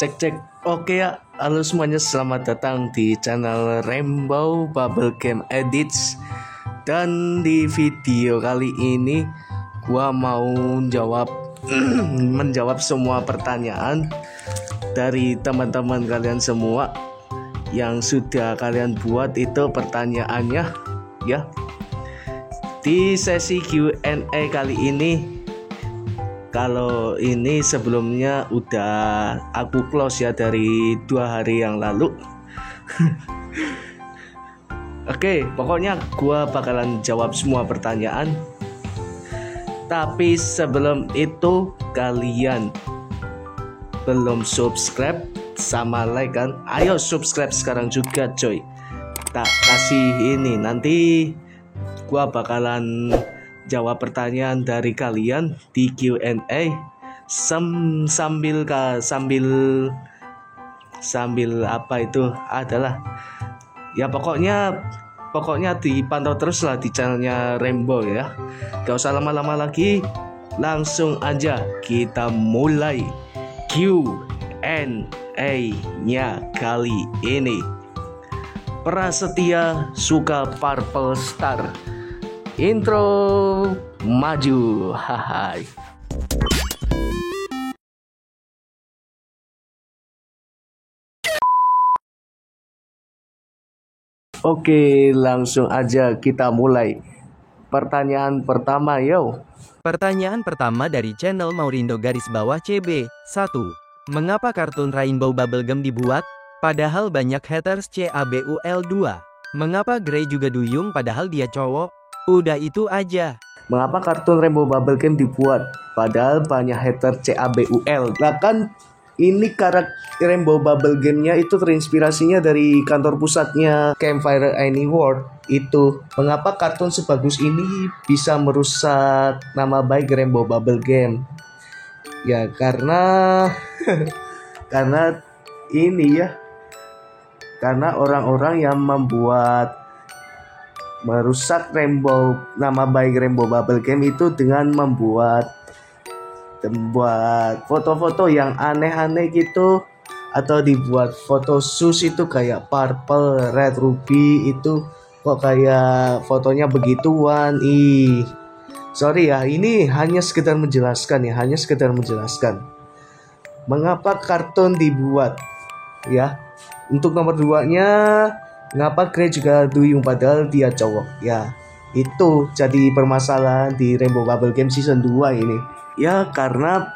Cek cek. Oke ya, halo semuanya, selamat datang di channel Rainbow Bubble Game Edits. Dan di video kali ini gua mau menjawab semua pertanyaan dari teman-teman kalian semua yang sudah kalian buat itu pertanyaannya ya. Di sesi Q&A kali ini, kalau ini sebelumnya udah aku close ya dari 2 hari yang lalu. Oke, pokoknya gua bakalan jawab semua pertanyaan. Tapi sebelum itu, kalian belum subscribe sama like kan? Ayo subscribe sekarang juga coy. Tak kasih ini, nanti gua bakalan jawab pertanyaan dari kalian di Q&A sambil apa itu adalah ya, pokoknya dipantau terus lah di channelnya Rainbow ya. Gak usah lama-lama lagi, langsung aja kita mulai Q&A-nya kali ini. Prasetya suka Purple Star. Intro maju. Hai. Oke, langsung aja kita mulai. Pertanyaan pertama, yo. Pertanyaan pertama dari channel Maurindo_CB 1. Mengapa kartun Rainbow Bubblegum dibuat? Padahal banyak haters CABUL 2. Mengapa Grey juga duyung padahal dia cowok? Udah itu aja. Mengapa kartun Rainbow Bubblegum dibuat? Padahal banyak hater CABUL. Nah kan ini karakter Rainbow Bubblegum-nya itu terinspirasinya dari kantor pusatnya Campfire Anywhere itu. Mengapa kartun sebagus ini bisa merusak nama baik Rainbow Bubblegum? Ya karena karena orang-orang yang merusak nama baik Rainbow Bubblegum itu dengan membuat foto-foto yang aneh-aneh gitu, atau dibuat foto sus itu kayak purple, red, ruby itu kok kayak fotonya begituan. Sorry ya, ini hanya sekedar menjelaskan mengapa kartun dibuat ya. Untuk nomor 2-nya, mengapa Grey juga duyung padahal dia cowok? Ya, itu jadi permasalahan di Rainbow Bubblegum season 2 ini. Ya, karena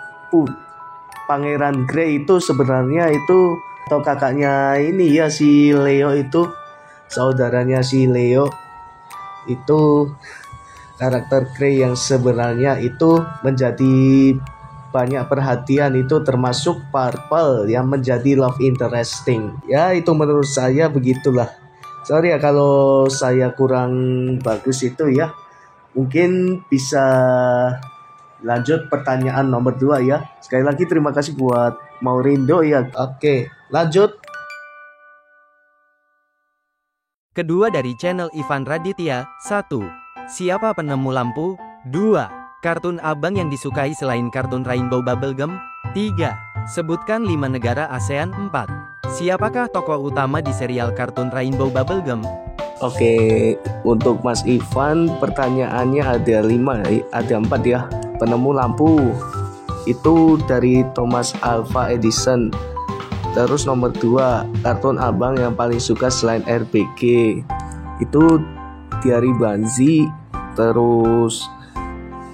Pangeran Grey itu sebenarnya itu atau kakaknya ini ya, si Leo itu, saudaranya si Leo itu karakter Grey yang sebenarnya itu menjadi banyak perhatian, itu termasuk Purple yang menjadi love interesting. Ya, itu menurut saya begitulah. Sorry ya kalau saya kurang bagus itu ya. Mungkin bisa lanjut pertanyaan nomor 2 ya. Sekali lagi terima kasih buat Maurindo ya. Oke, lanjut. Kedua dari channel Ivan Raditya 1. Siapa penemu lampu? 2. Kartun abang yang disukai selain kartun Rainbow Bubblegum? 3. Sebutkan 5 negara ASEAN. 4. Siapakah tokoh utama di serial kartun Rainbow Bubblegum? Oke, untuk Mas Ivan pertanyaannya ada 4 ya. Penemu lampu itu dari Thomas Alva Edison. Terus nomor 2, kartun abang yang paling suka selain RBG itu Diary Banzi. Terus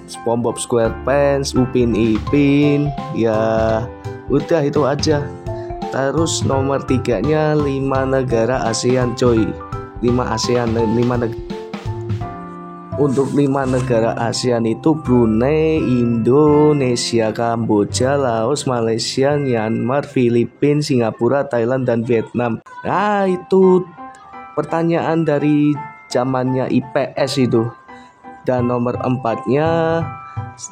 SpongeBob SquarePants, Upin Ipin. Ya udah itu aja. Terus nomor 3-nya 5 negara ASEAN coy. 5 negara. Untuk 5 negara ASEAN itu Brunei, Indonesia, Kamboja, Laos, Malaysia, Myanmar, Filipina, Singapura, Thailand, dan Vietnam. Nah itu pertanyaan dari zamannya IPS itu. Dan nomor 4-nya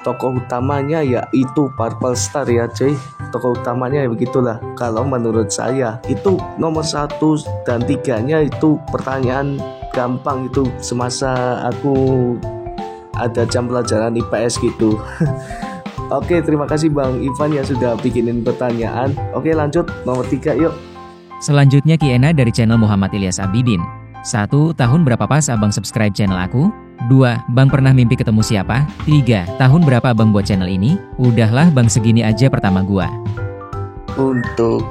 tokoh utamanya yaitu Purple Star ya cuy. Tokoh utamanya ya begitulah. Kalau menurut saya itu nomor 1 dan 3-nya itu pertanyaan gampang itu semasa aku ada jam pelajaran IPS gitu. Oke, terima kasih Bang Ivan yang sudah bikinin pertanyaan. Oke, lanjut nomor 3 yuk. Selanjutnya Kiena dari channel Muhammad Ilyas Abidin. 1. Tahun berapa pas abang subscribe channel aku? 2. Bang pernah mimpi ketemu siapa? 3. Tahun berapa abang buat channel ini? Udahlah bang, segini aja pertama gua. Untuk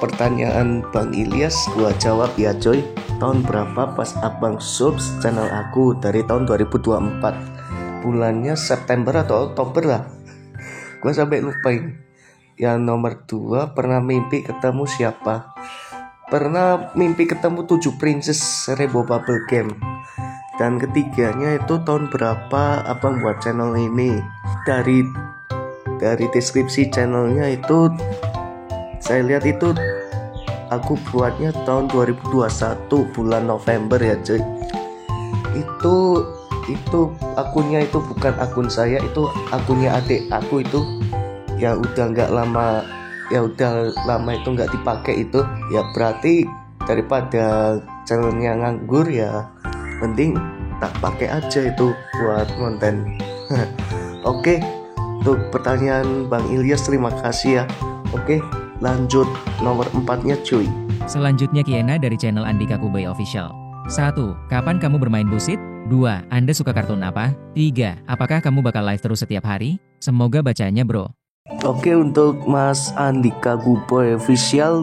pertanyaan Bang Ilyas, gua jawab ya coy. Tahun berapa pas abang subs channel aku? Dari tahun 2024. Bulannya September atau Oktober lah. Gua sampai lupain. Yang nomor 2, pernah mimpi ketemu siapa? Pernah mimpi ketemu 7 Princess Rainbow Bubble Game. Dan ketiganya itu tahun berapa abang buat channel ini? Dari deskripsi channelnya itu saya lihat itu aku buatnya tahun 2021 bulan November ya cuy. Itu akunnya itu bukan akun saya, itu akunnya adik aku itu. Ya udah lama itu nggak dipakai itu. Ya berarti daripada channelnya nganggur ya mending tak pakai aja itu buat konten. Oke, untuk pertanyaan Bang Ilyas terima kasih ya. Oke, lanjut nomor 4-nya cuy. Selanjutnya Kiena dari channel Andika Kuboy Official. 1. Kapan kamu bermain busit? 2. Anda suka kartun apa? 3. Apakah kamu bakal live terus setiap hari? Semoga bacanya bro. Oke, untuk Mas Andika Kuboy Official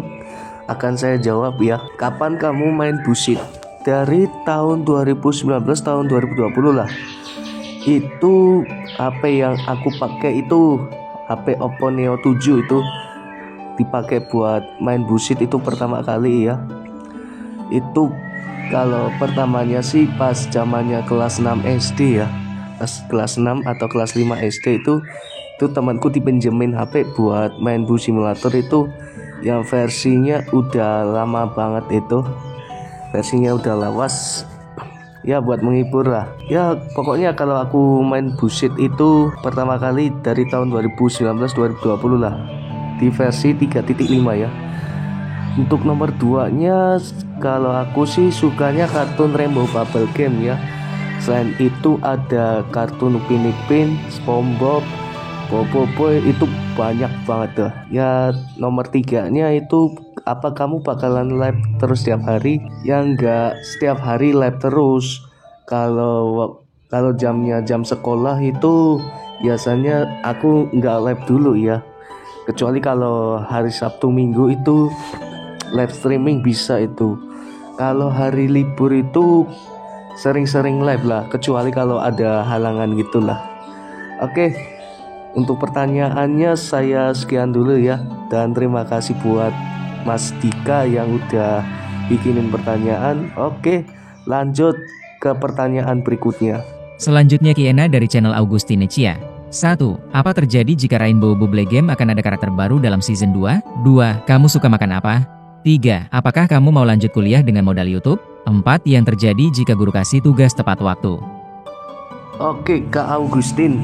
akan saya jawab ya. Kapan kamu main busit? Dari tahun 2019 tahun 2020 lah. Itu HP yang aku pakai itu HP Oppo Neo 7 itu dipakai buat main busit itu pertama kali ya. Itu kalau pertamanya sih pas zamannya kelas 6 SD ya. Pas kelas 6 atau kelas 5 SD itu temanku dipinjemin HP buat main bus simulator itu yang versinya udah lama banget itu. Versinya udah lawas. Ya buat menghibur lah. Ya pokoknya kalau aku main busit itu pertama kali dari tahun 2019-2020 lah. Di versi 3.5 ya. Untuk nomor 2-nya kalau aku sih sukanya kartun Rainbow Bubble Game ya. Selain itu ada kartun Upin Ipin, SpongeBob, Boboiboy, itu banyak banget dah. Ya nomor 3-nya itu apa kamu bakalan live terus setiap hari? Ya enggak setiap hari live terus. Kalau jamnya jam sekolah itu biasanya aku enggak live dulu ya. Kecuali kalau hari Sabtu Minggu itu live streaming bisa itu. Kalau hari libur itu sering-sering live lah, kecuali kalau ada halangan gitulah. Oke, untuk pertanyaannya saya sekian dulu ya. Dan terima kasih buat Mas Dika yang udah bikinin pertanyaan. Oke, lanjut ke pertanyaan berikutnya. Selanjutnya Kiena dari channel Augustine Cia. 1. Apa terjadi jika Rainbow Bubble Game akan ada karakter baru dalam season 2? 2. Kamu suka makan apa? 3. Apakah kamu mau lanjut kuliah dengan modal YouTube? 4. Yang terjadi jika guru kasih tugas tepat waktu? Oke, Kak Augustin,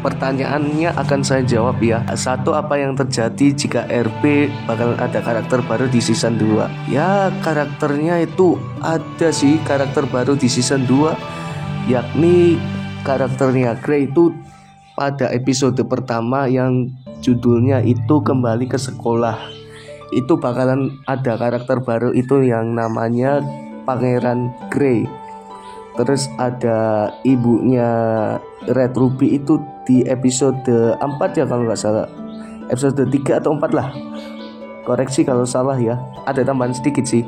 pertanyaannya akan saya jawab ya. 1. Apa yang terjadi jika RP bakal ada karakter baru di season 2? Ya karakternya itu ada sih karakter baru di season 2, yakni karakternya Grey itu pada episode pertama yang judulnya itu kembali ke sekolah. Itu bakalan ada karakter baru itu yang namanya Pangeran Grey. Terus ada ibunya Red Ruby itu di episode 4 ya kalau nggak salah. Episode 3 atau 4 lah. Koreksi kalau salah ya. Ada tambahan sedikit sih.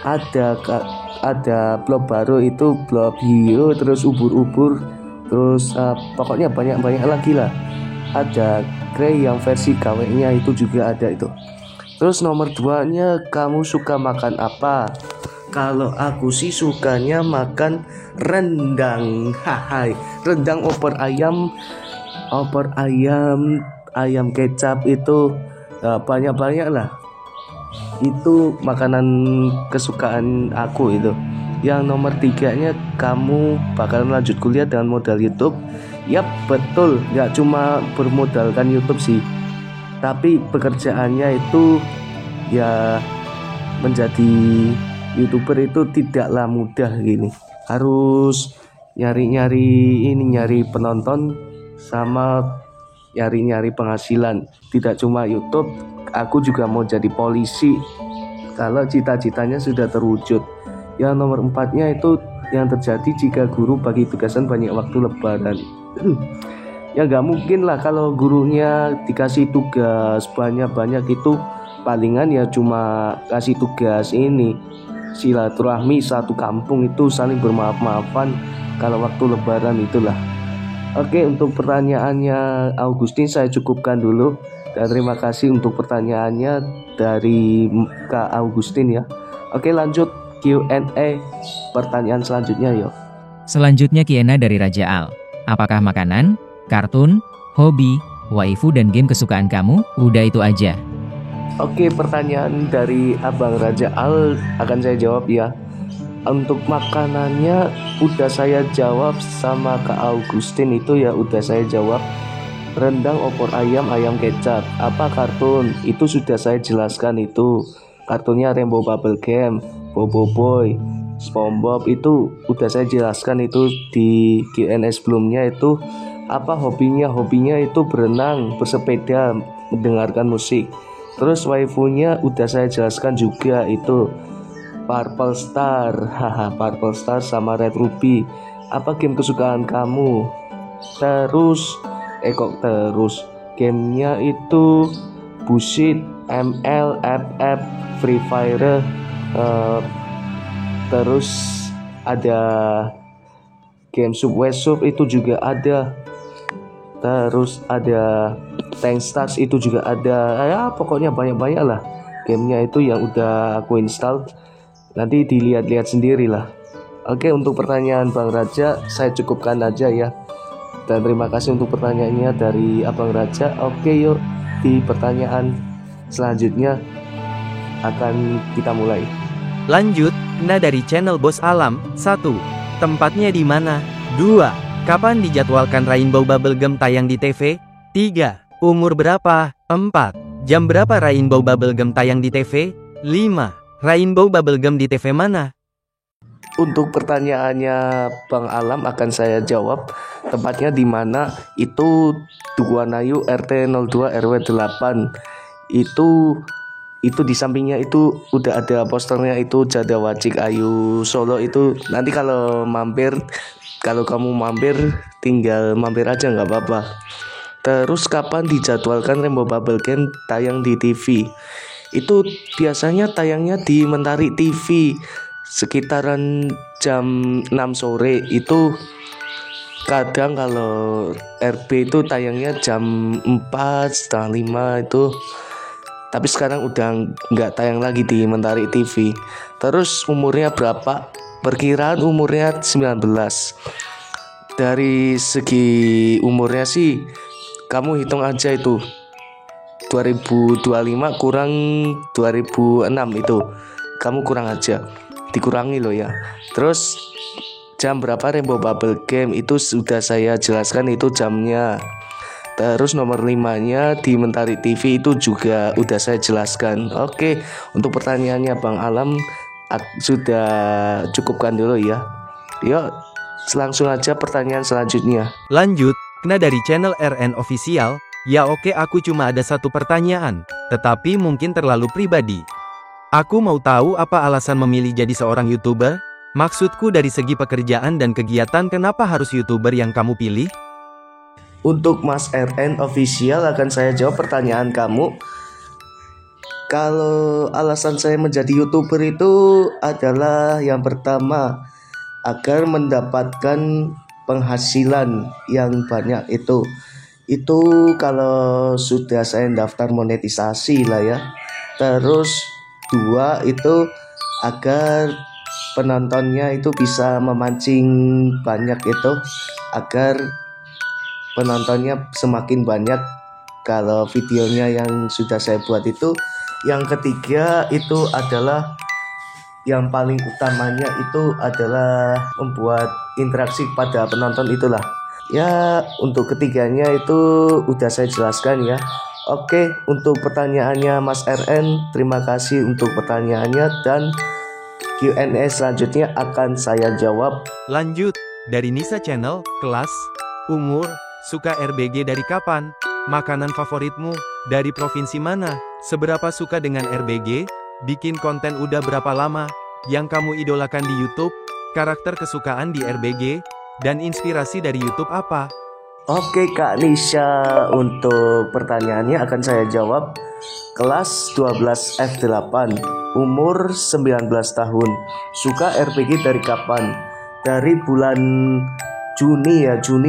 Ada blob baru itu blob hio, terus ubur-ubur, terus pokoknya banyak lagi lah. Ada Grey yang versi KW-nya itu juga ada itu. Terus nomor 2-nya, kamu suka makan apa? Kalau aku sih sukanya makan rendang. Hai, rendang opor ayam, ayam kecap itu banyak-banyak lah. Itu makanan kesukaan aku itu. Yang nomor 3-nya, kamu bakalan lanjut kuliah dengan modal YouTube. Yap, betul, gak cuma bermodalkan YouTube sih, tapi pekerjaannya itu ya menjadi YouTuber itu tidaklah mudah gini. Harus nyari penonton sama nyari-nyari penghasilan. Tidak cuma YouTube, aku juga mau jadi polisi kalau cita-citanya sudah terwujud. Yang nomor 4-nya itu yang terjadi jika guru bagi tugasan banyak waktu lebaran. Ya nggak mungkin lah kalau gurunya dikasih tugas banyak-banyak, itu palingan ya cuma kasih tugas ini silaturahmi satu kampung itu saling bermaaf-maafan kalau waktu lebaran itulah. Oke, untuk pertanyaannya Augustin saya cukupkan dulu, dan terima kasih untuk pertanyaannya dari Kak Augustin ya. Oke, lanjut Q&A pertanyaan selanjutnya yuk. Selanjutnya Kiena dari Raja Al. Apakah makanan, kartun, hobi, waifu, dan game kesukaan kamu? Udah itu aja. Oke, pertanyaan dari Abang Raja Al akan saya jawab ya. Untuk makanannya udah saya jawab sama Kak Augustin itu ya, udah saya jawab. Rendang, opor ayam, ayam kecap. Apa kartun? Itu sudah saya jelaskan itu. Kartunnya Rainbow Bubble Game, Bobo Boy, SpongeBob, itu udah saya jelaskan itu di Q&A sebelumnya itu. Apa hobinya? Hobinya itu berenang, bersepeda, mendengarkan musik. Terus waifunya udah saya jelaskan juga itu Purple Star, haha, Purple Star sama Red Ruby. Apa game kesukaan kamu? Terus gamenya itu Busit, ML, FF, Free Fire, terus ada game Subway Surf itu juga ada. Terus ada Tank Stars itu juga ada. Ya pokoknya banyak-banyak lah gamenya itu yang udah aku install. Nanti dilihat-lihat sendiri lah. Oke, untuk pertanyaan Bang Raja saya cukupkan aja ya. Dan terima kasih untuk pertanyaannya dari Abang Raja. Oke, yuk di pertanyaan selanjutnya akan kita mulai. Lanjut, nah dari channel Bos Alam. 1. Tempatnya di mana? 2. Kapan dijadwalkan Rainbow Bubblegum tayang di TV? 3. Umur berapa? 4. Jam berapa Rainbow Bubblegum tayang di TV? 5. Rainbow Bubblegum di TV mana? Untuk pertanyaannya Bang Alam akan saya jawab. Tempatnya di mana? Itu Dukuanayu RT 02 RW 8. Itu di sampingnya itu udah ada posternya itu Jada Wacik Ayu Solo itu. Nanti kalau kamu mampir tinggal mampir aja nggak apa-apa. Terus kapan dijadwalkan Rainbow Bubble Game tayang di TV? Itu biasanya tayangnya di Mentari TV sekitaran jam 6 sore. Itu kadang kalau RB itu tayangnya jam 4, setengah 5 itu. Tapi sekarang udah nggak tayang lagi di Mentari TV. Terus umurnya berapa? Perkiraan umurnya 19. Dari segi umurnya sih kamu hitung aja itu 2025 kurang 2006 itu kamu kurang aja, dikurangi loh ya. Terus jam berapa Rainbow Bubble Game itu sudah saya jelaskan itu jamnya. Terus nomor 5-nya di Mentari TV itu juga udah saya jelaskan. Oke, untuk pertanyaannya Bang Alam sudah cukupkan dulu ya. Yuk langsung aja pertanyaan selanjutnya. Lanjut, kena dari channel RN Official. Ya oke, aku cuma ada satu pertanyaan, tetapi mungkin terlalu pribadi. Aku mau tahu apa alasan memilih jadi seorang YouTuber? Maksudku dari segi pekerjaan dan kegiatan, kenapa harus YouTuber yang kamu pilih? Untuk Mas RN Official akan saya jawab pertanyaan kamu. Kalau alasan saya menjadi YouTuber itu adalah yang pertama, agar mendapatkan penghasilan yang banyak itu kalau sudah saya daftar monetisasi lah ya. Terus 2 itu agar penontonnya itu bisa memancing banyak itu, agar penontonnya semakin banyak kalau videonya yang sudah saya buat itu. Yang ketiga itu adalah yang paling utamanya itu adalah membuat interaksi pada penonton itulah. Ya, untuk ketiganya itu udah saya jelaskan ya. Oke, untuk pertanyaannya Mas RN, terima kasih untuk pertanyaannya, dan Q&A selanjutnya akan saya jawab. Lanjut, dari Nisa Channel, kelas, umur, suka RBG dari kapan? Makanan favoritmu? Dari provinsi mana? Seberapa suka dengan RBG? Bikin konten udah berapa lama? Yang kamu idolakan di YouTube? Karakter kesukaan di RBG? Dan inspirasi dari YouTube apa? Oke Kak Nisha, untuk pertanyaannya akan saya jawab. Kelas 12 F8, umur 19 tahun. Suka RPG dari kapan? Dari bulan Juni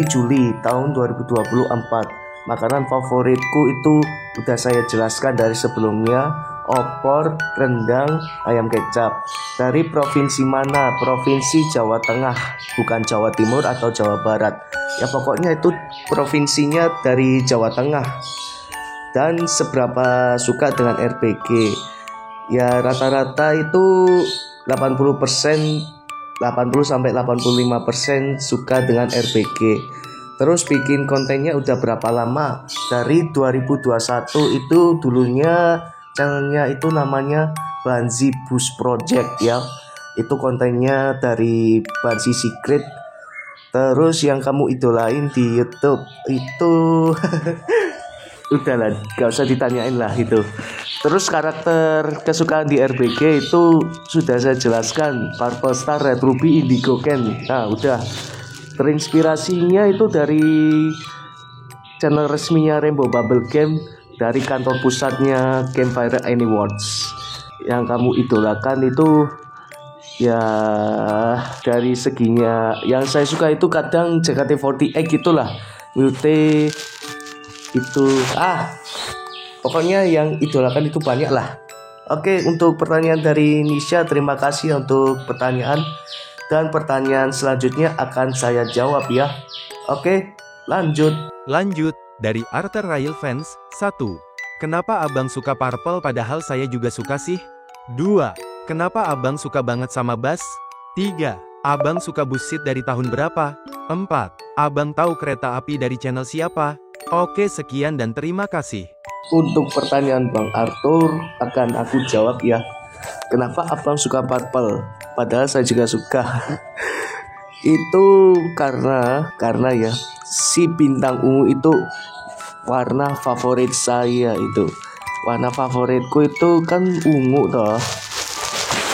Juli tahun 2024. Makanan favoritku itu udah saya jelaskan dari sebelumnya. Opor, rendang, ayam kecap. Dari provinsi mana? Provinsi Jawa Tengah, bukan Jawa Timur atau Jawa Barat. Ya pokoknya itu provinsinya dari Jawa Tengah. Dan seberapa suka dengan RPG? Ya rata-rata itu 80-85% suka dengan RPG. Terus bikin kontennya udah berapa lama? Dari 2021. Itu dulunya channelnya itu namanya Banzi Bus Project ya. Itu kontennya dari Banzi Secret. Terus yang kamu idolain di YouTube itu udahlah, gak usah ditanyain lah itu. Terus karakter kesukaan di RBG itu sudah saya jelaskan. Purple Star, Red Ruby, Indigo Ken. Nah udah. Terinspirasinya itu dari channel resminya Rainbow Bubble Game, dari kantor pusatnya Campfire Awards. Yang kamu idolakan itu ya dari seginya. Yang saya suka itu kadang JKT48 gitulah, Mute itu pokoknya yang idolakan itu banyak lah. Oke, untuk pertanyaan dari Nisha, terima kasih untuk pertanyaan. Dan pertanyaan selanjutnya akan saya jawab ya. Oke, lanjut. Lanjut, dari Arthur Rail Fans. 1. Kenapa abang suka Purple padahal saya juga suka sih? 2. Kenapa abang suka banget sama Bass? 3. Abang suka busit dari tahun berapa? 4. Abang tahu kereta api dari channel siapa? Oke, sekian dan terima kasih. Untuk pertanyaan Bang Arthur akan aku jawab ya. Kenapa abang suka Purple? Padahal saya juga suka. Itu karena ya si bintang ungu itu warna favorit saya itu. Warna favoritku itu kan ungu toh.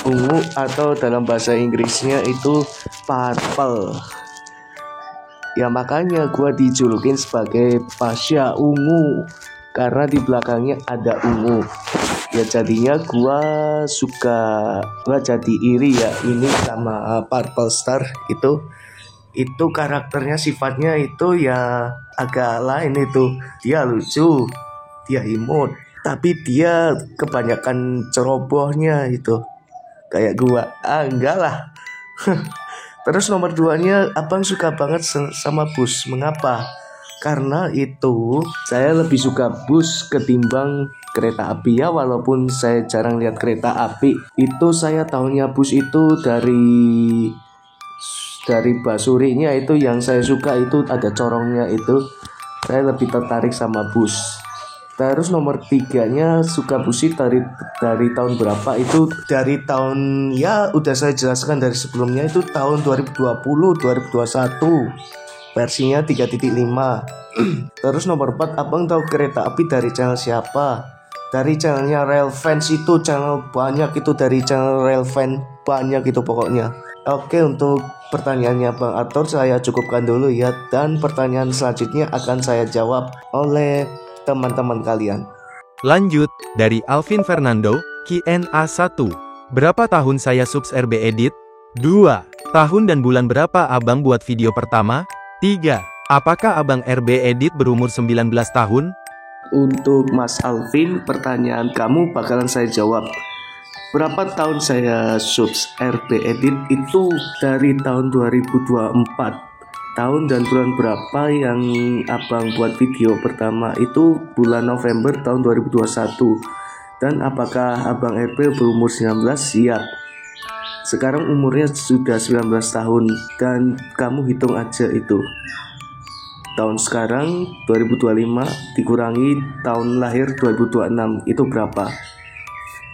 Ungu atau dalam bahasa Inggrisnya itu purple. Ya makanya gua dijulukin sebagai Pasha Ungu karena di belakangnya ada ungu. Ya jadinya gua jadi iri ya ini sama Purple Star itu karakternya, sifatnya itu ya agak lain itu. Dia lucu, dia imut, tapi dia kebanyakan cerobohnya itu kayak gua. Enggak lah. Terus nomor 2-nya, abang suka banget sama bus. Mengapa? Karena itu saya lebih suka bus ketimbang kereta api ya, walaupun saya jarang lihat kereta api. Itu saya tahunya bus itu dari basurinya itu yang saya suka itu ada corongnya itu. Saya lebih tertarik sama bus. Terus nomor 3-nya suka busit dari tahun berapa? Itu dari tahun ya udah saya jelaskan dari sebelumnya itu tahun 2020 2021. Versinya 3.5. Terus nomor 4, abang tahu kereta api dari channel siapa? Dari channelnya Rail Fans itu, channel banyak itu dari channel Rail Fans, banyak itu pokoknya. Oke, untuk pertanyaannya Bang Arthur saya cukupkan dulu ya. Dan pertanyaan selanjutnya akan saya jawab oleh teman-teman kalian. Lanjut, dari Alvin Fernando, Q&A 1. Berapa tahun saya subs RB Edit? 2. Tahun dan bulan berapa abang buat video pertama? 3. Apakah abang RB Edit berumur 19 tahun? Untuk Mas Alvin, pertanyaan kamu bakalan saya jawab. Berapa tahun saya subs RB Edit itu dari tahun 2024. Tahun dan bulan berapa yang abang buat video pertama itu bulan November tahun 2021. Dan apakah abang RB berumur 19? Siap. Sekarang umurnya sudah 19 tahun dan kamu hitung aja itu. Tahun sekarang 2025 dikurangi tahun lahir 2026 itu berapa?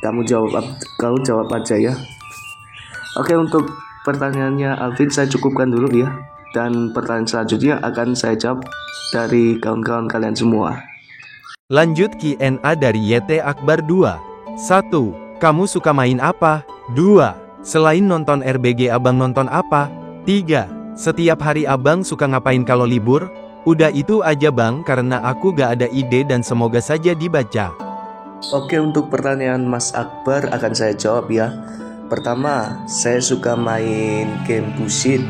Kamu jawab aja ya. Oke, untuk pertanyaannya Alvin saya cukupkan dulu ya. Dan pertanyaan selanjutnya akan saya jawab dari kawan-kawan kalian semua. Lanjut Q&A dari YT Akbar 2. 1. Kamu suka main apa? 2. Selain nonton RBG abang nonton apa? 3. Setiap hari abang suka ngapain kalau libur? Udah itu aja bang, karena aku gak ada ide dan semoga saja dibaca. Oke, untuk pertanyaan Mas Akbar akan saya jawab ya. Pertama, saya suka main game Busit,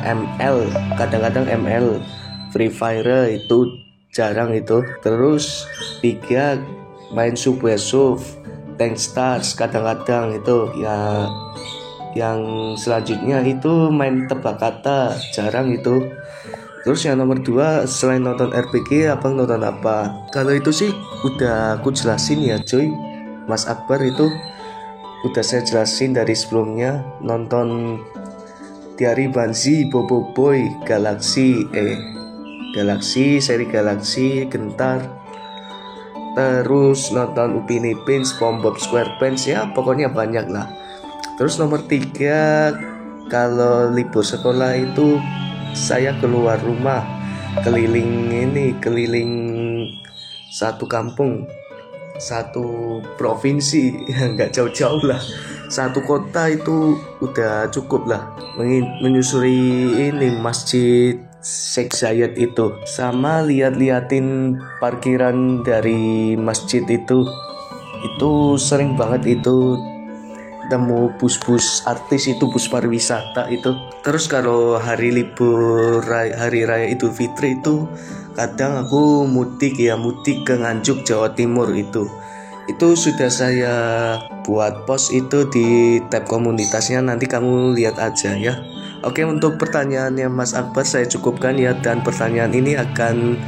ML, kadang-kadang ML, Free Fire itu jarang itu. Terus 3, main Subway Surf, Tank Stars kadang-kadang itu ya. Yang selanjutnya itu main tebak kata, jarang itu. Terus yang nomor 2, selain nonton RPG abang nonton apa? Kalau itu sih udah aku jelasin ya cuy. Mas Akbar itu udah saya jelasin dari sebelumnya. Nonton Diary Banzi, Bobo Boy, Galaxy, seri Galaxy, Gentar. Terus nonton Upin Ipin, SpongeBob SquarePants, ya pokoknya banyak lah. Terus nomor 3, kalau libur sekolah itu saya keluar rumah, keliling satu kampung, satu provinsi, nggak jauh-jauh lah, satu kota itu udah cukup lah. Menyusuri ini masjid Sheikh Zayed itu, sama liatin parkiran dari masjid itu sering banget itu temu bus-bus artis itu, bus pariwisata itu. Terus kalau hari libur hari raya Idul Fitri itu kadang aku mudik ke Nganjuk Jawa Timur itu sudah saya buat post itu di tab komunitasnya, nanti kamu lihat aja ya. Oke, untuk pertanyaannya Mas Akbar saya cukupkan ya, dan pertanyaan ini akan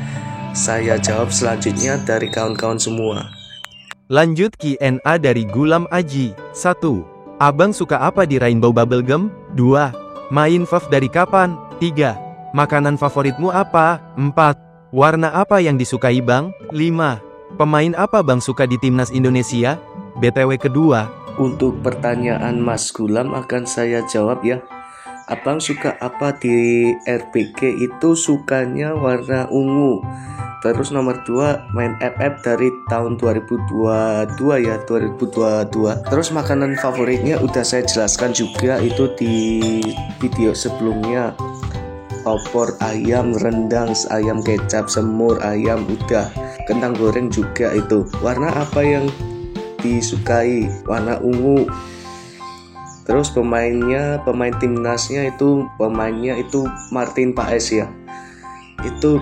saya jawab selanjutnya dari kawan-kawan semua. Lanjut Q&A dari Gulam Aji. 1. Abang suka apa di Rainbow Bubblegum? 2. Main FAF dari kapan? 3. Makanan favoritmu apa? 4. Warna apa yang disukai bang? 5. Pemain apa bang suka di timnas Indonesia? BTW kedua. Untuk pertanyaan Mas Gulam akan saya jawab ya. Abang suka apa di RBG itu sukanya warna ungu. Terus nomor 2 main FF dari tahun 2022 ya, 2022. Terus makanan favoritnya udah saya jelaskan juga itu di video sebelumnya. Opor, ayam, rendang, ayam kecap, semur, ayam udah. Kentang goreng juga itu. Warna apa yang disukai? Warna ungu. Terus pemain timnasnya itu Martin Paes ya. Itu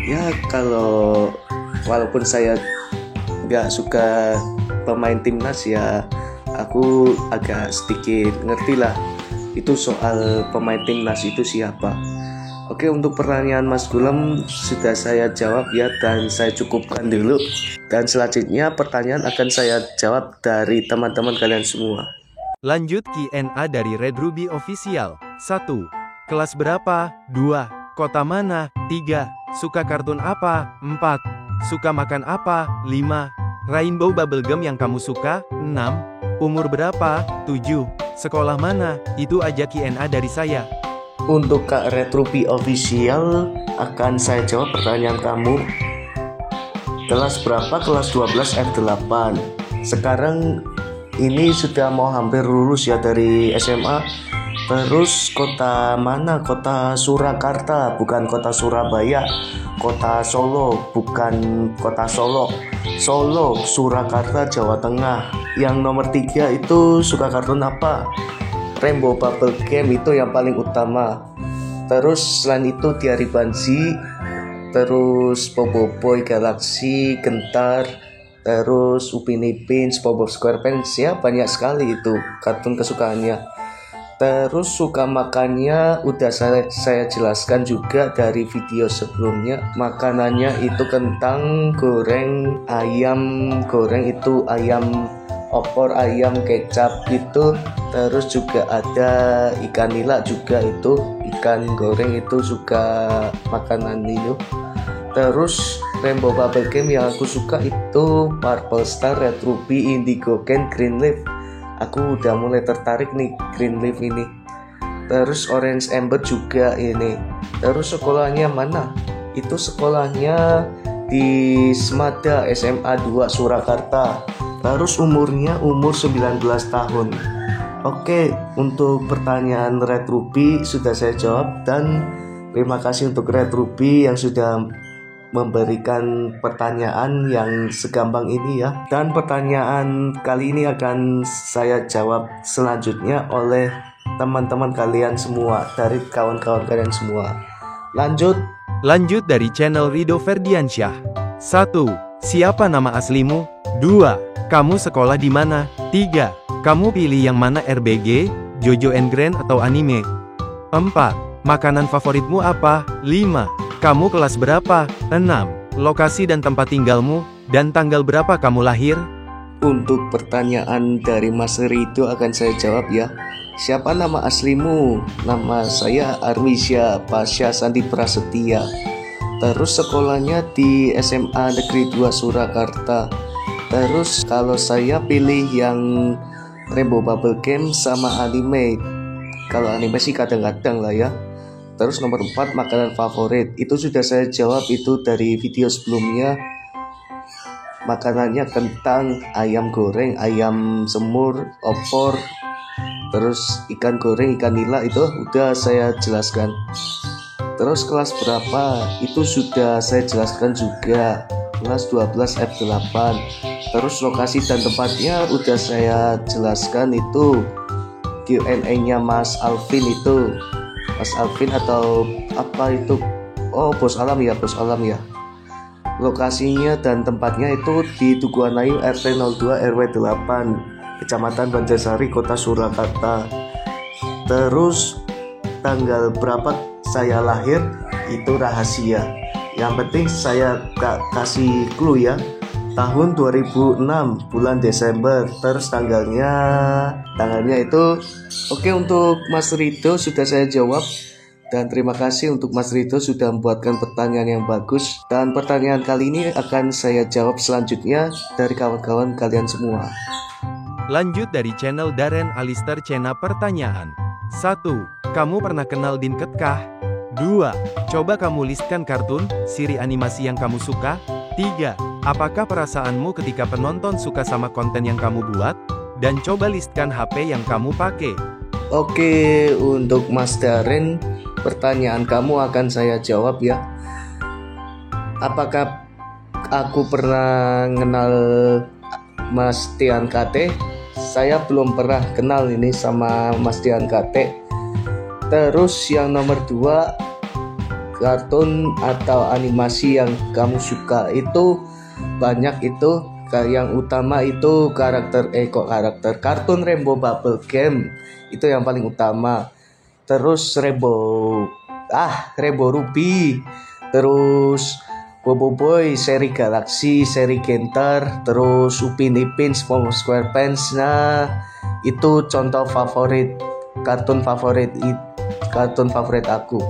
ya, kalau walaupun saya nggak suka pemain timnas ya, aku agak sedikit ngerti lah itu soal pemain timnas itu siapa. Oke, untuk pertanyaan Mas Gulam sudah saya jawab ya, dan saya cukupkan dulu. Dan selanjutnya pertanyaan akan saya jawab dari teman-teman kalian semua. Lanjut Q&A dari Red Ruby Official. 1. Kelas berapa? 2. Kota mana? 3. Suka kartun apa? 4. Suka makan apa? 5. Rainbow Bubblegum yang kamu suka? 6. Umur berapa? 7. Sekolah mana? Itu aja Q&A dari saya. Untuk Kak Red Ruby Official akan saya jawab pertanyaan kamu. Kelas berapa? Kelas 12 F8. Sekarang ini sudah mau hampir lulus ya dari SMA. Terus kota mana? Kota Surakarta, bukan kota Surabaya. Kota Solo, bukan kota Solo. Solo, Surakarta, Jawa Tengah. Yang nomor 3 itu suka kartun apa? Rainbow Bubblegum itu yang paling utama. Terus selain itu Diary Banzi, terus Bobo Boy, Galaxy, Gentar, terus Upin Ipin, SpongeBob SquarePants, ya banyak sekali itu kartun kesukaannya. Terus suka makannya udah saya jelaskan juga dari video sebelumnya. Makanannya itu kentang goreng, ayam goreng itu ayam opor, ayam kecap itu. Terus juga ada ikan nila juga itu, ikan goreng itu suka makanan itu. Terus Rainbow Bubblegum yang aku suka itu Purple Star, Red Ruby, Indigo Ken, Green Leaf. Aku udah mulai tertarik nih Green Leaf ini. Terus Orange Ember juga ini. Terus sekolahnya mana? Itu sekolahnya di Smada SMA 2 Surakarta. Terus umurnya umur 19 tahun. Oke, untuk pertanyaan Red Ruby sudah saya jawab, dan terima kasih untuk Red Ruby yang sudah memberikan pertanyaan yang segampang ini ya. Dan pertanyaan kali ini akan saya jawab selanjutnya oleh teman-teman kalian semua, dari kawan-kawan kalian semua. Lanjut dari channel Rido Ferdiansyah. 1. Siapa nama aslimu? 2. Kamu sekolah di mana? 3. Kamu pilih yang mana, RBG, Jojo and Grand atau anime? 4. Makanan favoritmu apa? 5. Kamu kelas berapa? 6. Lokasi dan tempat tinggalmu, dan tanggal berapa kamu lahir? Untuk pertanyaan dari Mas Rido akan saya jawab ya. Siapa nama aslimu? Nama saya Armisya Pasha Sandi Prasetya. Terus sekolahnya di SMA Negeri 2 Surakarta. Terus kalau saya pilih yang Rainbow Bubble Game sama anime. Kalau anime sih kadang-kadang lah ya. Terus nomor 4, makanan favorit. Itu sudah saya jawab itu dari video sebelumnya. Makanannya kentang, ayam goreng, ayam semur, opor, terus ikan goreng, ikan nila, itu udah saya jelaskan. Terus kelas berapa? Itu sudah saya jelaskan juga. Kelas 12 F8. Terus lokasi dan tempatnya udah saya jelaskan, itu Q&A-nya Mas Alvin itu. Mas Alvin atau apa itu? Oh, Bos Alam ya, Bos Alam ya. Lokasinya dan tempatnya itu di Tuguanayu RT 02 RW 8 Kecamatan Banjarsari, Kota Surakarta. Terus tanggal berapa saya lahir itu rahasia. Yang penting saya kasih clue ya. Tahun 2006 bulan Desember. Terus tanggalnya itu oke. Untuk Mas Rido sudah saya jawab, dan terima kasih untuk Mas Rido sudah membuatkan pertanyaan yang bagus. Dan pertanyaan kali ini akan saya jawab selanjutnya dari kawan-kawan kalian semua. Lanjut dari channel Darren Alistair Chena. Pertanyaan 1. Kamu pernah kenal Dinket kah? 2. Coba kamu listkan kartun, siri animasi yang kamu suka. 3. Apakah perasaanmu ketika penonton suka sama konten yang kamu buat? Dan coba listkan HP yang kamu pakai. Oke, untuk Mas Darren, pertanyaan kamu akan saya jawab ya. Apakah aku pernah kenal Mas Tian KT? Saya belum pernah kenal ini sama Mas Tian KT. Terus yang nomor 2, kartun atau animasi yang kamu suka itu banyak itu. Yang utama itu kartun Rainbow Bubble Game itu yang paling utama. Terus Rainbow Ruby, terus Bobo Boy, seri Galaxy, seri Gentar, terus Upin Ipin, SpongeBob SquarePants. Nah, itu contoh kartun favorit aku.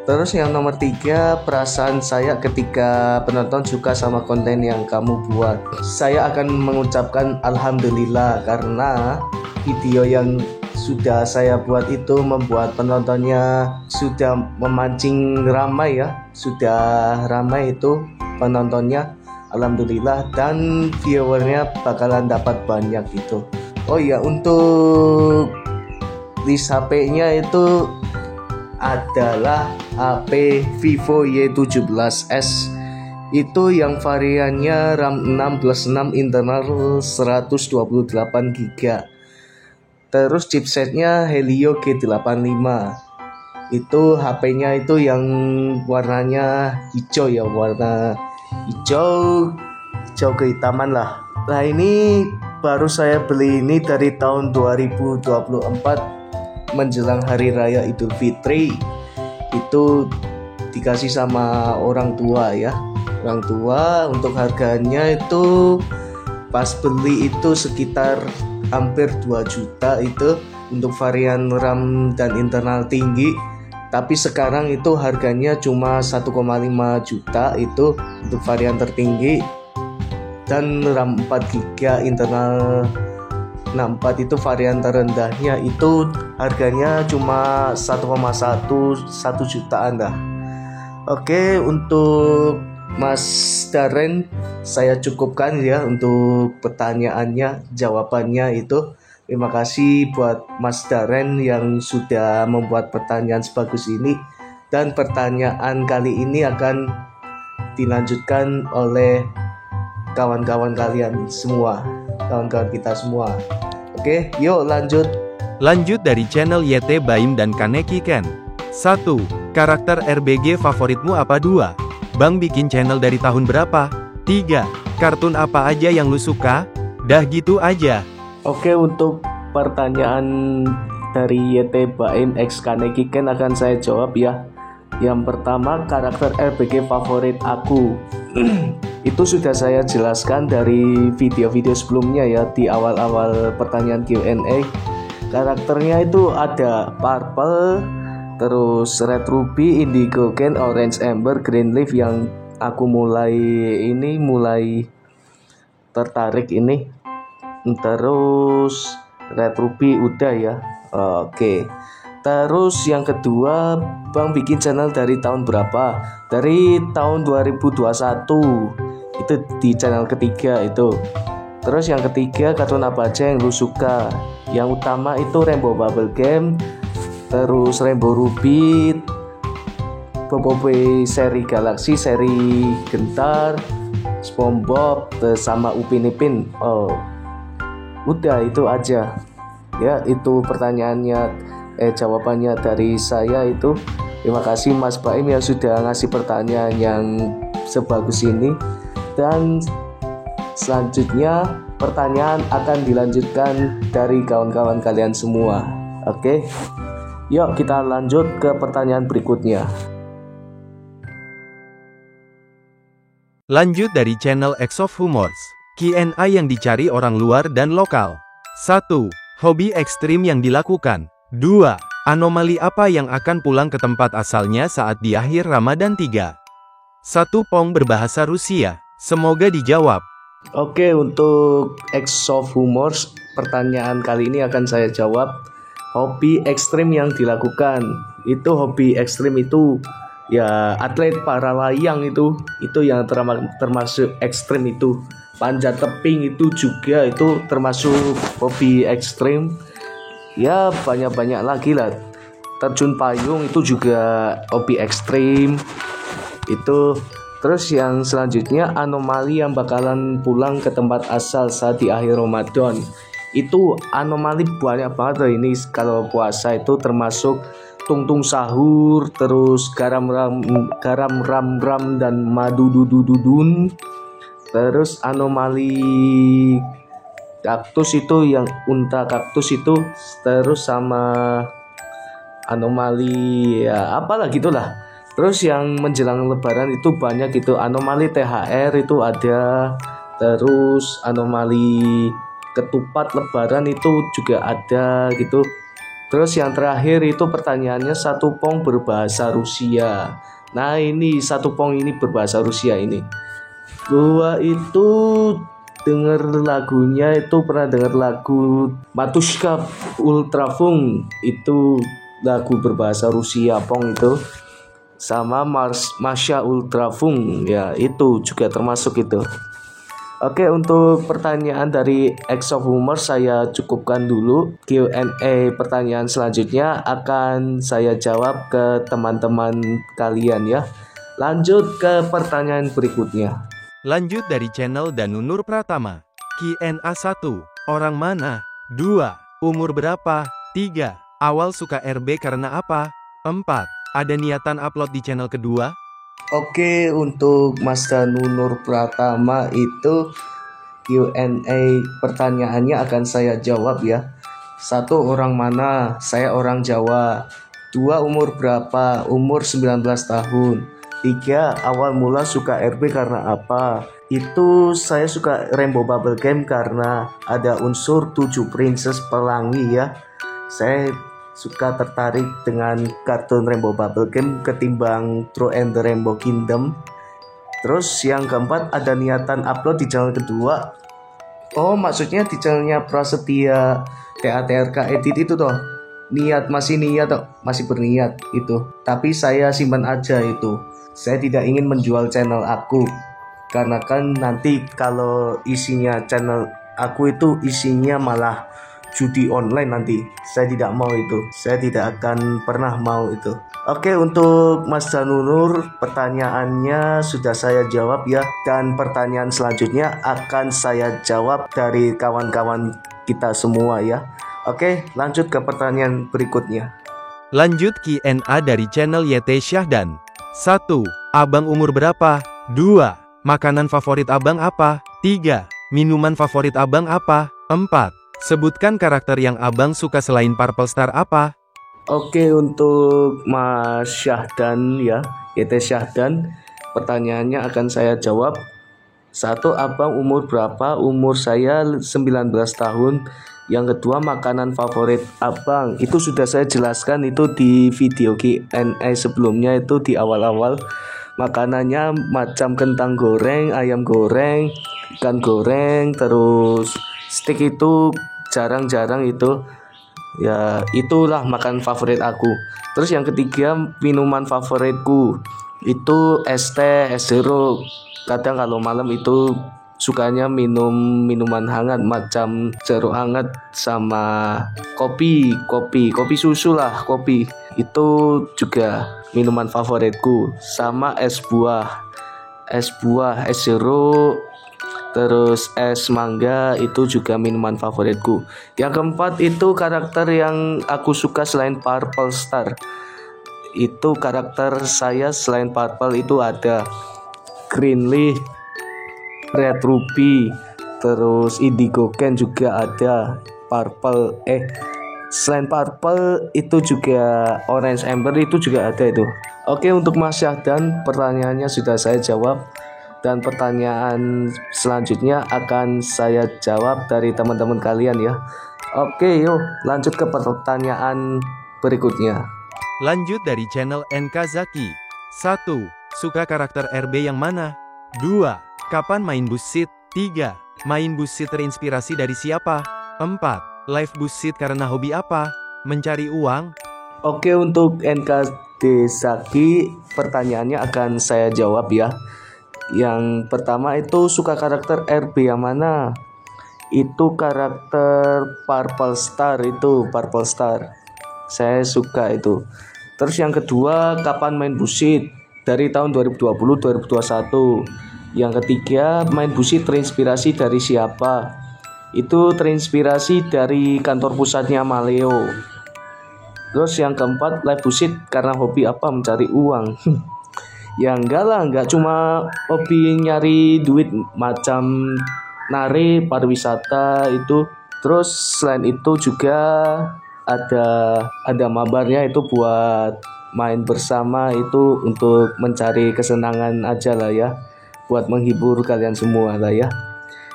Terus yang nomor 3, perasaan saya ketika penonton suka sama konten yang kamu buat. Saya akan mengucapkan alhamdulillah, karena video yang sudah saya buat itu membuat penontonnya sudah memancing ramai ya. Sudah ramai itu penontonnya, alhamdulillah, dan viewernya bakalan dapat banyak gitu. Oh iya, untuk list HP-nya itu adalah HP Vivo Y17s. Itu yang variannya RAM 6+6 internal 128GB. Terus chipsetnya Helio G85. Itu HP-nya itu yang warnanya hijau ya, warna hijau kehitaman lah. Nah, ini baru saya beli ini dari tahun 2024 menjelang Hari Raya Idul Fitri. Itu dikasih sama orang tua ya. Orang tua, untuk harganya itu pas beli itu sekitar hampir 2 juta itu untuk varian RAM dan internal tinggi. Tapi sekarang itu harganya cuma 1,5 juta itu untuk varian tertinggi, dan RAM 4GB internal 64 itu varian terendahnya, itu harganya cuma 1,1 jutaan dah. Oke, untuk Mas Darren, saya cukupkan ya untuk pertanyaannya, jawabannya itu. Terima kasih buat Mas Darren yang sudah membuat pertanyaan sebagus ini. Dan pertanyaan kali ini akan dilanjutkan oleh kawan-kawan kalian semua, kawan-kawan kita semua. Oke, yuk lanjut. Lanjut dari channel YT Baim dan Kaneki Ken. 1. Karakter RBG favoritmu apa? 2. Bang bikin channel dari tahun berapa? 3. Kartun apa aja yang lu suka? Dah gitu aja. Oke, untuk pertanyaan dari YT Baim X Kaneki Ken akan saya jawab ya. Yang pertama, karakter RPG favorit aku. Itu sudah saya jelaskan dari video-video sebelumnya ya, di awal-awal pertanyaan Q&A. Karakternya itu ada Purple, terus Red Ruby, Indigo Gen, Orange Ember, Green Leaf yang aku mulai tertarik ini. Terus Red Ruby udah ya. Oke. Terus yang kedua, Bang bikin channel dari tahun berapa? Dari tahun 2021. Itu di channel ketiga itu. Terus yang ketiga, kartun apa aja yang lu suka? Yang utama itu Rainbow Bubble Game, terus Rainbow Ruby, Boboiboy seri Galaxy, seri Gentar, SpongeBob, sama Upin Ipin. Udah itu aja. Ya, itu pertanyaannya. Jawabannya dari saya itu. Terima kasih Mas Baim yang sudah ngasih pertanyaan yang sebagus ini. Dan selanjutnya pertanyaan akan dilanjutkan dari kawan-kawan kalian semua. Oke, yuk kita lanjut ke pertanyaan berikutnya. Lanjut dari channel X of Humors. Q&A yang dicari orang luar dan lokal. 1. Hobi ekstrim yang dilakukan. 2. Anomali apa yang akan pulang ke tempat asalnya saat di akhir Ramadan? 3. 1 Pong berbahasa Rusia. Semoga dijawab. Oke, untuk X of Humors, pertanyaan kali ini akan saya jawab. Hobi ekstrim yang dilakukan. Itu hobi ekstrim itu ya atlet para layang itu yang termasuk ekstrim itu. Panjat tebing itu juga itu termasuk hobi ekstrim. Ya banyak-banyak lagi lah. Terjun payung itu juga hobi ekstrim itu. Terus yang selanjutnya, anomali yang bakalan pulang ke tempat asal saat di akhir Ramadan. Itu anomali banyak banget loh ini kalau puasa itu, termasuk tungtung sahur, terus garam ram dan madu dudududun. Terus anomali kaktus itu yang unta kaktus itu, terus sama anomali ya apalah gitulah. Terus yang menjelang lebaran itu banyak gitu, anomali THR itu ada, terus anomali ketupat lebaran itu juga ada gitu. Terus yang terakhir itu pertanyaannya, 1 Pong berbahasa Rusia. Nah ini 1 Pong ini berbahasa Rusia ini. Gua itu denger lagunya itu pernah denger lagu Matushka Ultrafunk, itu lagu berbahasa Rusia Pong itu, sama Masha Ultrafunk ya itu juga termasuk itu. Oke, untuk pertanyaan dari X of Humor saya cukupkan dulu. Q&A pertanyaan selanjutnya akan saya jawab ke teman-teman kalian ya. Lanjut ke pertanyaan berikutnya. Lanjut dari channel Danunur Pratama. Q&A 1. Orang mana? 2. Umur berapa? 3. Awal suka RB karena apa? 4. Ada niatan upload di channel kedua? Oke, untuk Mas Danunur Pratama itu Q&A pertanyaannya akan saya jawab ya. 1. Orang mana? Saya orang Jawa. 2. Umur berapa? Umur 19 tahun. 3. Awal mula suka RB karena apa? Itu saya suka Rainbow Bubble Game karena ada unsur 7 princess pelangi ya. Saya suka tertarik dengan kartun Rainbow Bubble Game ketimbang True and the Rainbow Kingdom. Terus yang keempat, ada niatan upload di channel kedua. Oh, maksudnya di channelnya Prasetya TATRK Edit itu toh. Masih berniat itu. Tapi saya simpan aja itu. Saya tidak ingin menjual channel aku, karena kan nanti kalau isinya channel aku itu isinya malah judi online nanti. Saya tidak mau itu. Saya tidak akan pernah mau itu. Oke, untuk Mas Janunur, pertanyaannya sudah saya jawab ya. Dan pertanyaan selanjutnya akan saya jawab dari kawan-kawan kita semua ya. Oke, lanjut ke pertanyaan berikutnya. Lanjut Q&A dari channel YT Syahdan. 1. Abang umur berapa? 2. Makanan favorit abang apa? 3. Minuman favorit abang apa? 4. Sebutkan karakter yang abang suka selain Purple Star apa? Oke, untuk Mas Syahdan ya, YT Syahdan, pertanyaannya akan saya jawab. 1. Abang umur berapa? Umur saya 19 tahun. Yang kedua, makanan favorit abang. Itu sudah saya jelaskan itu di video Q&A sebelumnya, itu di awal-awal. Makanannya macam kentang goreng, ayam goreng, ikan goreng, terus steak itu jarang-jarang itu. Ya, itulah makan favorit aku. Terus yang ketiga, minuman favoritku itu es teh, es jeruk. Kadang kalau malam itu sukanya minum minuman hangat macam jeruk hangat sama kopi susu lah, kopi. Itu juga minuman favoritku, sama es jeruk, terus es mangga itu juga minuman favoritku. Yang keempat itu karakter yang aku suka selain Purple Star. Itu karakter saya selain Purple itu ada Greenleaf, Red Ruby, terus Indigo Ken juga ada. Selain Purple itu juga Orange Ember itu juga ada itu. Oke, untuk Mas Syahdan, pertanyaannya sudah saya jawab. Dan pertanyaan selanjutnya akan saya jawab dari teman-teman kalian ya. Oke, yuk lanjut ke pertanyaan berikutnya. Lanjut dari channel NK Zaki. 1. Suka karakter RB yang mana? 2. Kapan main Buzzseed? 3. Main Buzzseed terinspirasi dari siapa? 4. Live Buzzseed karena hobi apa? Mencari uang? Oke, untuk NKD Zaki, pertanyaannya akan saya jawab ya. Yang pertama itu suka karakter RB yang mana? Itu karakter Purple Star. Saya suka itu. Terus yang kedua, kapan main Buzzseed? Dari tahun 2020-2021. Yang ketiga, main Buzzseed terinspirasi dari siapa? Itu terinspirasi dari kantor pusatnya Maleo. Terus yang keempat, live Buzzseed karena hobi apa? Mencari uang. Ya enggak lah, enggak cuma hobi nyari duit macam nari, pariwisata itu. Terus selain itu juga ada mabarnya itu buat main bersama, itu untuk mencari kesenangan aja lah ya, buat menghibur kalian semua lah ya.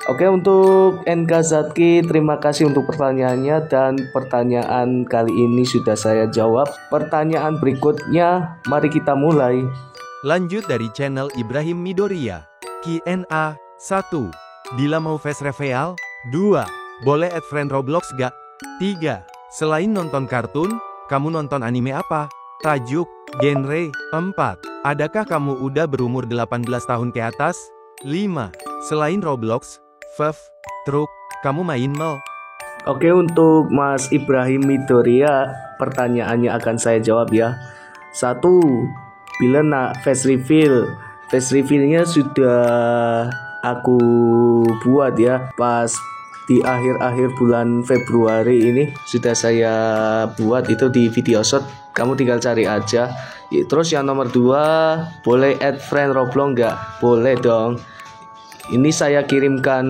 Oke, untuk NK Zatki, terima kasih untuk pertanyaannya, dan pertanyaan kali ini sudah saya jawab. Pertanyaan berikutnya, mari kita mulai. Lanjut dari channel Ibrahim Midoriya. Q&A. 1. Bila mau face reveal? 2. Boleh add friend Roblox gak? 3. Selain nonton kartun, kamu nonton anime apa? Tajuk, genre. 4. Adakah kamu udah berumur 18 tahun ke atas? 5. Selain Roblox, Valve, Truk, kamu main ML? Oke, untuk Mas Ibrahim Midoriya, pertanyaannya akan saya jawab ya. 1. Bila nak face revealnya sudah aku buat ya, pas di akhir bulan Februari ini sudah saya buat itu di video shot, kamu tinggal cari aja. Terus yang nomor 2, boleh add friend Roblox nggak? Boleh dong. Ini saya kirimkan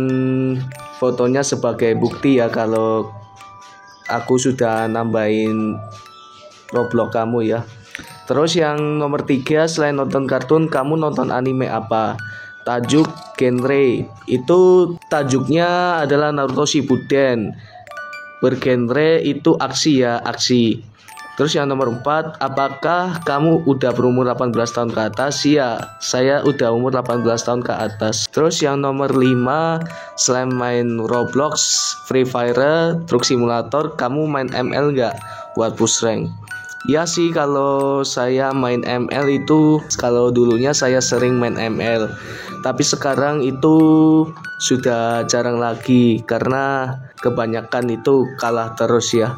fotonya sebagai bukti ya kalau aku sudah nambahin Roblox kamu ya. Terus yang nomor 3, selain nonton kartun, kamu nonton anime apa? Tajuk, genre. Itu tajuknya adalah Naruto Shippuden. Bergenre itu aksi ya, aksi. Terus yang nomor 4, apakah kamu udah berumur 18 tahun ke atas? Ya, saya udah umur 18 tahun ke atas. Terus yang nomor 5, selain main Roblox, Free Fire, Truck Simulator, kamu main ML nggak buat push rank? Ya sih, kalau saya main ML itu, kalau dulunya saya sering main ML, tapi sekarang itu sudah jarang lagi karena kebanyakan itu kalah terus ya.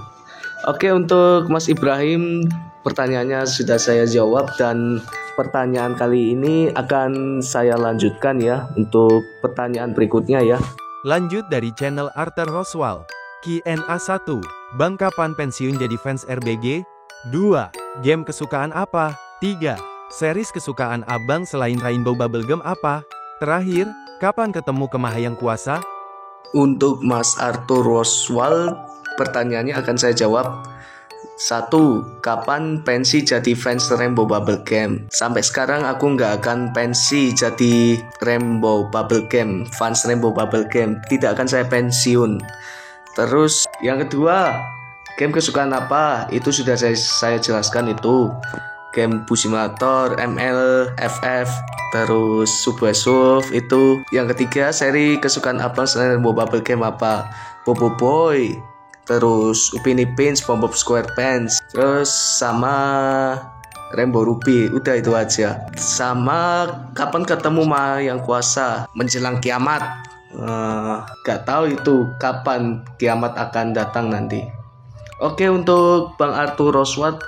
Oke, untuk Mas Ibrahim, pertanyaannya sudah saya jawab dan pertanyaan kali ini akan saya lanjutkan ya untuk pertanyaan berikutnya ya. Lanjut dari channel Arthur Roswell. Q&A 1. Bang kapan pensiun jadi fans RBG? 2. Game kesukaan apa? 3. Series kesukaan abang selain Rainbow Bubblegum apa? Terakhir, kapan ketemu Kemahayang Kuasa? Untuk Mas Arthur Roswell, pertanyaannya akan saya jawab. 1. Kapan pensi jadi fans Rainbow Bubblegum? Sampai sekarang aku nggak akan pensi jadi Rainbow Bubblegum, fans Rainbow Bubblegum. Tidak akan saya pensiun. Terus yang kedua, game kesukaan apa? Itu sudah saya jelaskan itu. Game Bus Simulator, ML, FF, terus Subway Surf itu. Yang ketiga, seri kesukaan abang selain Rainbow Bubblegum apa? Bobo Boy, terus Upin Ipin, SpongeBob SquarePants, terus sama Rainbow Ruby. Udah itu aja. Sama kapan ketemu Mahayang Kuasa? Menjelang kiamat. Gak tahu itu kapan kiamat akan datang nanti. Oke, untuk Bang Arthur Roswell,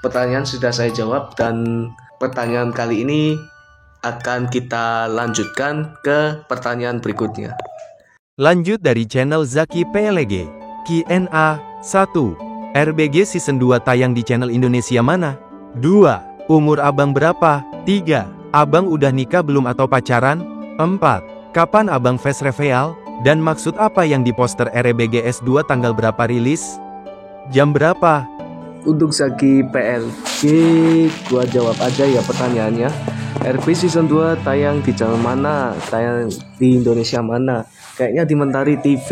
pertanyaan sudah saya jawab dan pertanyaan kali ini akan kita lanjutkan ke pertanyaan berikutnya. Lanjut dari channel Zaki PLG. Q&A 1. RBG Season 2 tayang di channel Indonesia mana? 2. Umur abang berapa? 3. Abang udah nikah belum atau pacaran? 4. Kapan abang face reveal? Dan maksud apa yang di poster RBG S2 tanggal berapa rilis? Jam berapa? Untuk Zaki PLG, gua jawab aja ya pertanyaannya. RB Season 2 tayang di channel mana? Tayang di Indonesia mana? Kayaknya di Mentari TV.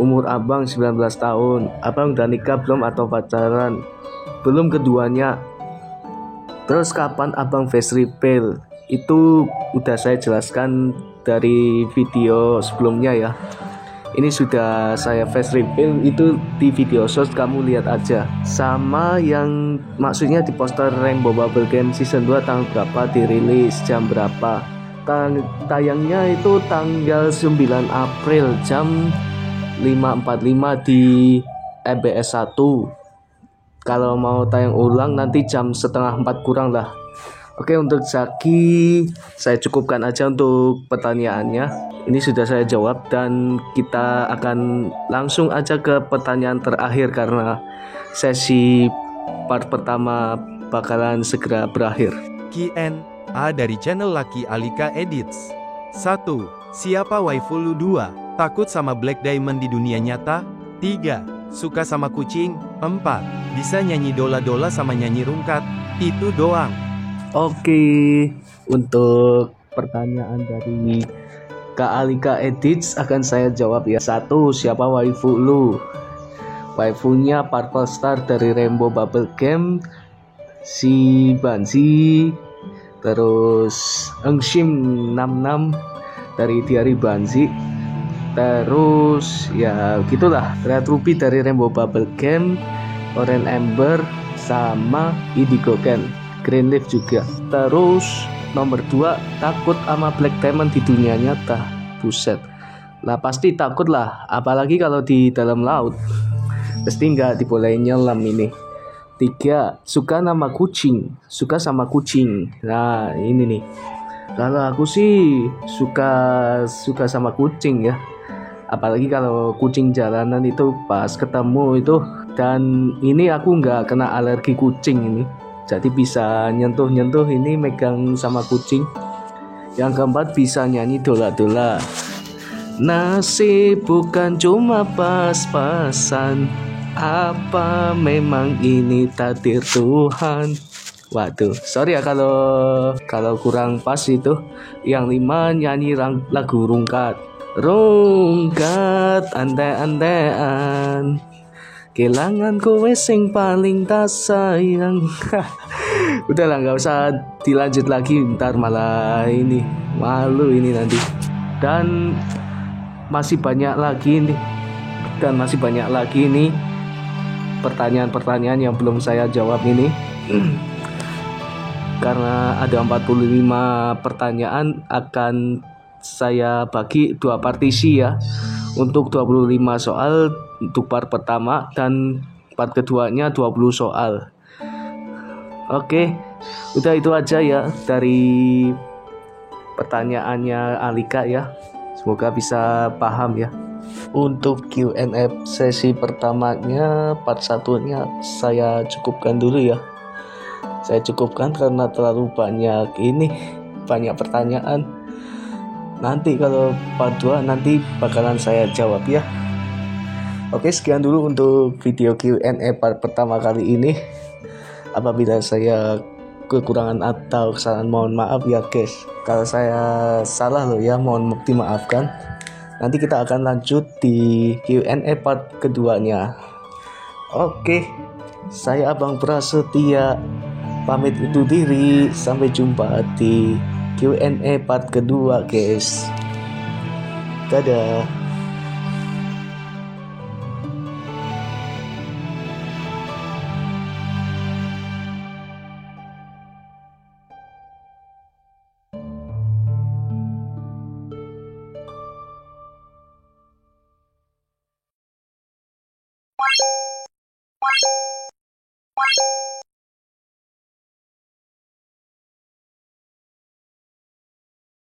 Umur abang 19 tahun. Abang udah nikah belum atau pacaran? Belum keduanya. Terus kapan abang face reveal? Itu udah saya jelaskan dari video sebelumnya ya. Ini sudah saya face reveal itu di video short, kamu lihat aja. Sama yang maksudnya di poster Rainbow Bubblegum Season 2 tanggal berapa dirilis, jam berapa. Tayangnya itu tanggal 9 April jam 5.45 di MBS 1. Kalau mau tayang ulang nanti jam setengah 4 kurang lah. Oke, untuk Zaki saya cukupkan aja untuk pertanyaannya. Ini sudah saya jawab dan kita akan langsung aja ke pertanyaan terakhir karena sesi part pertama bakalan segera berakhir. Q&A dari channel Lucky Alika Edits. 1. Siapa waifu lu? 2. Takut sama Black Diamond di dunia nyata? 3. Suka sama kucing? 4. Bisa nyanyi dola-dola sama nyanyi rungkat? Itu doang. Oke, untuk pertanyaan dari Kak Alika Edits akan saya jawab ya. 1. Siapa waifu lu? Waifunya Purple Star dari Rainbow Bubblegum, si Banzi, terus Engshim 66 dari Diary Banzi, terus ya gitulah Red Ruby dari Rainbow Bubblegum, Orange Ember sama Indigo Ken, Greenleaf juga. Terus nomor 2, takut sama Black Diamond di dunia nyata. Buset lah, pasti takut lah, apalagi kalau di dalam laut pasti nggak dibolehin nyelam ini. 3. Suka sama kucing. Suka sama kucing. Nah ini nih, kalau aku sih suka sama kucing ya, apalagi kalau kucing jalanan itu pas ketemu itu. Dan ini aku nggak kena alergi kucing ini, jadi bisa nyentuh ini, megang sama kucing. Yang keempat, bisa nyanyi dola-dola. Nasib bukan cuma pas-pasan, apa memang ini takdir Tuhan. Waduh, sorry ya kalau kurang pas itu. Yang 5, nyanyi lagu rungkat. Rungkat ande-andean, kelangan kowe sing paling tak sayang. Udahlah, nggak usah dilanjut lagi, ntar malah ini malu ini nanti. Dan masih banyak lagi nih pertanyaan-pertanyaan yang belum saya jawab ini. Karena ada 45 pertanyaan, akan saya bagi dua partisi ya. Untuk 25 soal untuk part pertama dan part keduanya 20 soal. Oke, udah itu aja ya dari pertanyaannya Alika ya. Semoga bisa paham ya. Untuk Q&A sesi pertamanya, part satunya saya cukupkan dulu ya. Saya cukupkan karena terlalu banyak pertanyaan. Nanti kalau part 2 nanti bakalan saya jawab ya. Oke, sekian dulu untuk video Q&A part pertama kali ini. Apabila saya kekurangan atau kesalahan, mohon maaf ya guys. Kalau saya salah loh ya, mohon dimaafkan. Nanti kita akan lanjut di Q&A part keduanya. Oke, saya Abang Prasetya pamit undur diri. Sampai jumpa di Q&A part kedua guys. Dadah.